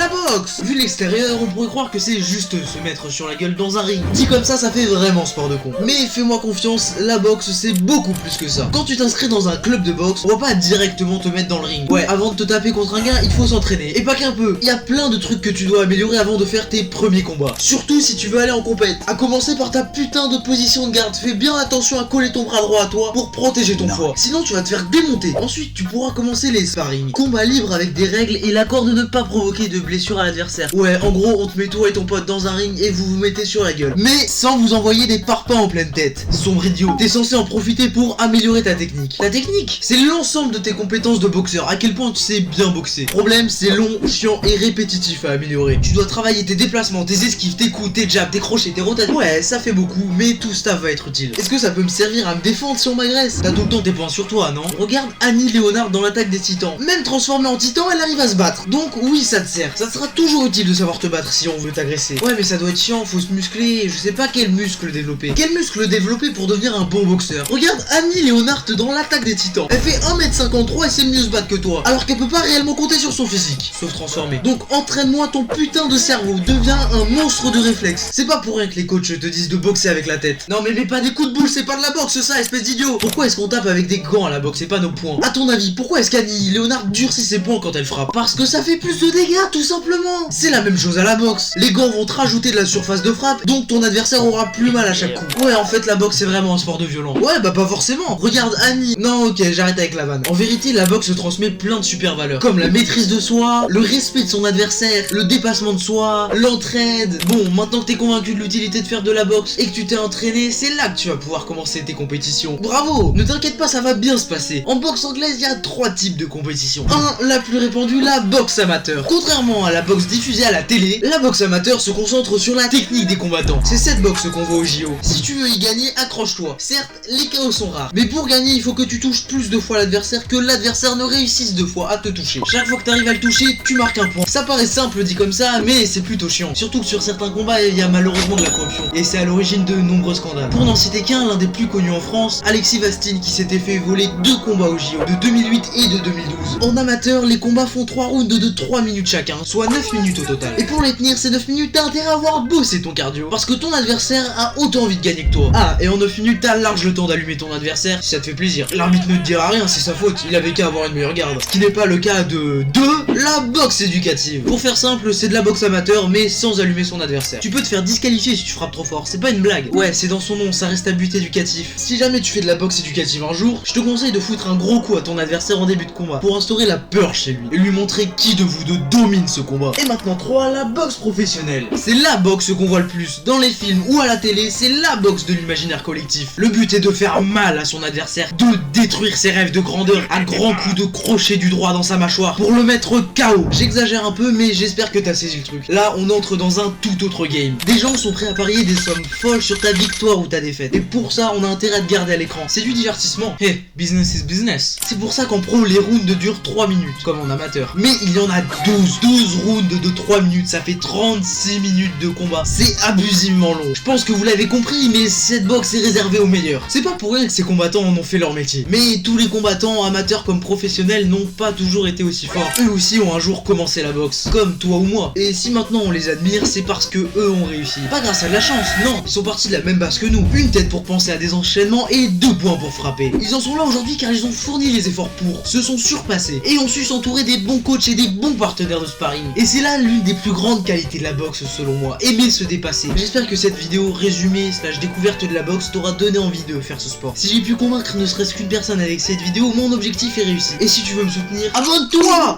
la boxe. Vu l'extérieur, on pourrait croire que c'est juste se mettre sur la gueule dans un ring. Dit comme ça fait vraiment sport de con. Mais fais-moi confiance, la boxe c'est beaucoup plus que ça. Quand tu t'inscris dans un club de boxe, on va pas directement te mettre dans le ring. Ouais, avant de te taper contre un gars, il faut s'entraîner. Et pas qu'un peu. Il y a plein de trucs que tu dois améliorer avant de faire tes premiers combats. Surtout si tu veux aller en compète. À commencer par ta putain de position de garde. Fais bien attention à coller ton bras droit à toi pour protéger ton foie. Sinon tu vas te faire démonter. Ensuite tu pourras commencer les sparring. Combat libre avec des règles et l'accord de ne pas provoquer de blessure à l'adversaire. Ouais, en gros on te met toi et ton pote dans un ring et vous vous mettez sur la gueule. Mais sans vous envoyer des parpaings en pleine tête. Sombre idiot. T'es censé en profiter pour améliorer ta technique. Ta technique, c'est l'ensemble de tes compétences de boxeur. À quel point tu sais bien boxer. Problème, c'est long, chiant et répétitif à améliorer. Tu dois travailler tes déplacements, tes esquives, tes coups, tes jabs, tes crochets, tes rotations. Ouais, ça fait beaucoup, mais tout ça va être utile. Est-ce que ça peut me servir à me défendre si on m'agresse? T'as tout le temps tes points sur toi, non? Regarde Annie Léonard dans l'attaque des titans. Même transformée en titan, elle arrive à se battre. Donc oui, ça te sert. Ça te sera toujours utile de savoir te battre si on veut t'agresser. Ouais, mais ça doit être chiant, faut se muscler. Je sais pas quel muscle développer. Quel muscle développer pour devenir un bon boxeur? Regarde Annie Léonard dans l'attaque des titans. Elle fait 1m53 et c'est mieux se battre que toi. Alors qu'elle peut pas réellement compter sur son physique. Sauf transformé. Donc entraîne-moi ton putain de cerveau. Deviens un monstre de réflexe. C'est pas pour rien que les coachs te disent de boxer avec la tête. Non mais pas des coups de boule, c'est pas de la boxe ça, espèce d'idiot. Pourquoi est-ce qu'on tape avec des gants à la boxe et pas nos poings? À ton avis, pourquoi est-ce qu'Annie Léonard durcit ses poings quand elle frappe? Parce que ça fait plus de dégâts, tout simplement. C'est la même chose à la boxe. Les gants vont te rajouter de la surface de frappe, donc ton adversaire aura plus mal à chaque coup. Ouais, en fait la boxe c'est vraiment un sport de violent. Ouais, bah pas forcément. Regarde Annie. Non, ok, j'arrête avec la vanne. En vérité, la boxe transmet plein de super valeurs, comme la maîtrise de soi, le respect de son adversaire, le dépassement de soi, l'entraide. Bon, maintenant que t'es convaincu de l'utilité de faire de la boxe et que tu t'es entraîné, c'est là que tu vas pouvoir commencer tes compétitions. Bravo! Ne t'inquiète pas, ça va bien se passer. En boxe anglaise, il y a 3 types de compétitions. 1, la plus répandue, la boxe amateur. Contrairement à la boxe diffusée à la télé, la boxe amateur se concentre sur la technique des combattants. C'est cette boxe qu'on voit au JO. Si tu veux y gagner, accroche-toi. Certes, les KO sont rares, mais pour gagner, il faut que tu touches plus de fois l'adversaire que l'adversaire ne réussisse 2 fois à te toucher. Chaque fois que t'arrives à le toucher, tu marques un point. Ça paraît simple dit comme ça, mais c'est plutôt chiant. Surtout que sur certains combats, il y a malheureusement de la corruption. Et c'est à l'origine de nombreux scandales. Pour n'en citer qu'un, l'un des plus connus en France, Alexis Vastine qui s'était fait voler 2 combats au JO, de 2008 et de 2012. En amateur, les combats font 3 rounds de 3 minutes chacun, soit 9 minutes au total. Et pour les tenir, ces 9 minutes, t'as intérêt à avoir bossé ton cardio. Parce que ton adversaire a autant envie de gagner que toi. Ah, et en 9 minutes, t'as large le temps d'allumer ton adversaire si ça te fait plaisir. L'arbitre ne te dira rien, c'est sa faute, il avait qu'à avoir une meilleure garde. Ce qui n'est pas le cas de la boxe éducative. Pour faire simple, c'est de la boxe amateur, mais sans allumer son adversaire. Tu peux te faire disqualifier si tu frappes trop fort, c'est pas une blague. Ouais, c'est dans son nom, ça reste à but éducatif. Si jamais tu fais de la boxe éducative un jour, je te conseille de foutre un gros coup à ton adversaire en début de combat, pour instaurer la peur chez lui, et lui montrer qui de vous deux domine ce combat. Et maintenant 3, la boxe professionnelle. C'est la boxe qu'on voit le plus, dans les films ou à la télé, c'est la boxe de l'imaginaire collectif. Le but est de faire mal à son adversaire, de détruire ses rêves de grandeur à grands coups de crochet du droit dans sa mâchoire, pour le mettre KO. J'exagère un peu, mais j'espère que t'as saisi le truc. Là, on entre dans un tout autre game. Des gens sont prêts à parier des sommes folles sur ta victoire ou ta défaite. Et pour ça, on a intérêt à te garder à l'écran. C'est du divertissement. Hey, business is business. C'est pour ça qu'en pro, les rounds durent 3 minutes, comme en amateur. Mais il y en a 12 rounds de 3 minutes. Ça fait 36 minutes de combat. C'est abusivement long. Je pense que vous l'avez compris, mais cette boxe est réservée aux meilleurs. C'est pas pour rien que ces combattants en ont fait leur métier. Mais tous les combattants, amateurs comme professionnels, n'ont pas toujours été aussi forts. Eux aussi ont un jour commencé la boxe, comme toi ou moi. Et si maintenant on les admire, c'est parce que eux ont réussi. Pas grâce à de la chance, non. Ils sont partis de la même base que nous. Une tête pour penser à des enchaînements et 2 points pour frapper. Ils en sont là aujourd'hui car ils ont fourni les efforts pour, se sont surpassés et ont su s'entourer des bons coachs et des bons partenaires de sparring. Et c'est là l'une des plus grandes qualités de la boxe selon moi, aimer se dépasser. J'espère que cette vidéo résumée / découverte de la boxe t'aura donné envie de faire ce sport. Si j'ai pu convaincre ne serait-ce qu'une personne avec cette vidéo, mon objectif est réussi. Et si tu veux me soutenir, abonne-toi!